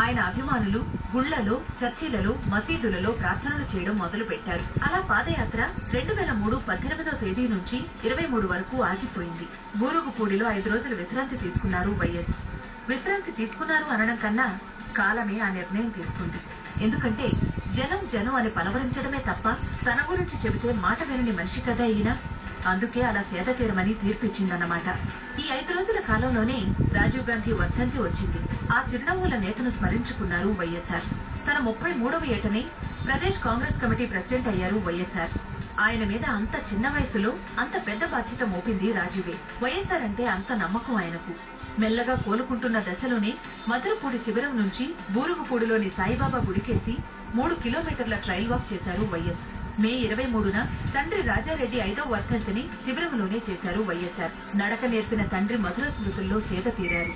ఆయన అభిమానులు గుళ్లలో, చర్చిలలో, మసీదులలో ప్రార్థనలు చేయడం మొదలుపెట్టారు. అలా పాదయాత్ర 2003 18వ తేదీ నుంచి 23 వరకు ఆగిపోయింది. బూరుగుపూడిలో 5 రోజులు విశ్రాంతి తీసుకున్నారు వైఎస్. విశ్రాంతి తీసుకున్నారు అనడం కన్నా కాలమే ఆ నిర్ణయం తీసుకుంది. ఎందుకంటే జనం అని పలవరించడమే తప్ప తన గురించి చెబితే మాట వినని మనిషి కదా ఈయన. అందుకే అలా సేద తీరమని తీర్పిచ్చిందన్నమాట. ఈ 5 రోజుల కాలంలోనే రాజీవ్ గాంధీ వర్ధంతి వచ్చింది. ఆ చిరునవ్వుల నేతను స్మరించుకున్నారు వైఎస్ఆర్. తన 33వ ఏటనే ప్రదేశ్ కాంగ్రెస్ కమిటీ ప్రెసిడెంట్ అయ్యారు వైఎస్ఆర్. ఆయన మీద అంత చిన్న వయసులో అంత పెద్ద బాధ్యత మోపింది రాజీవే. వైఎస్ఆర్ అంటే అంత నమ్మకం ఆయనకు. మెల్లగా కోలుకుంటున్న దశలోనే మధురపూడి శిబిరం నుంచి బూరుగుపూడిలోని సాయిబాబా గుడికేసి 3 కిలోమీటర్ల ట్రైల్ వాక్ చేశారు వైఎస్. మే 23న తండ్రి రాజారెడ్డి 5వ వర్ధంతిని శిబిరంలోనే చేశారు వైఎస్ఆర్. నడక నేర్పిన తండ్రి మధుర స్మృతుల్లో సేద తీరారు.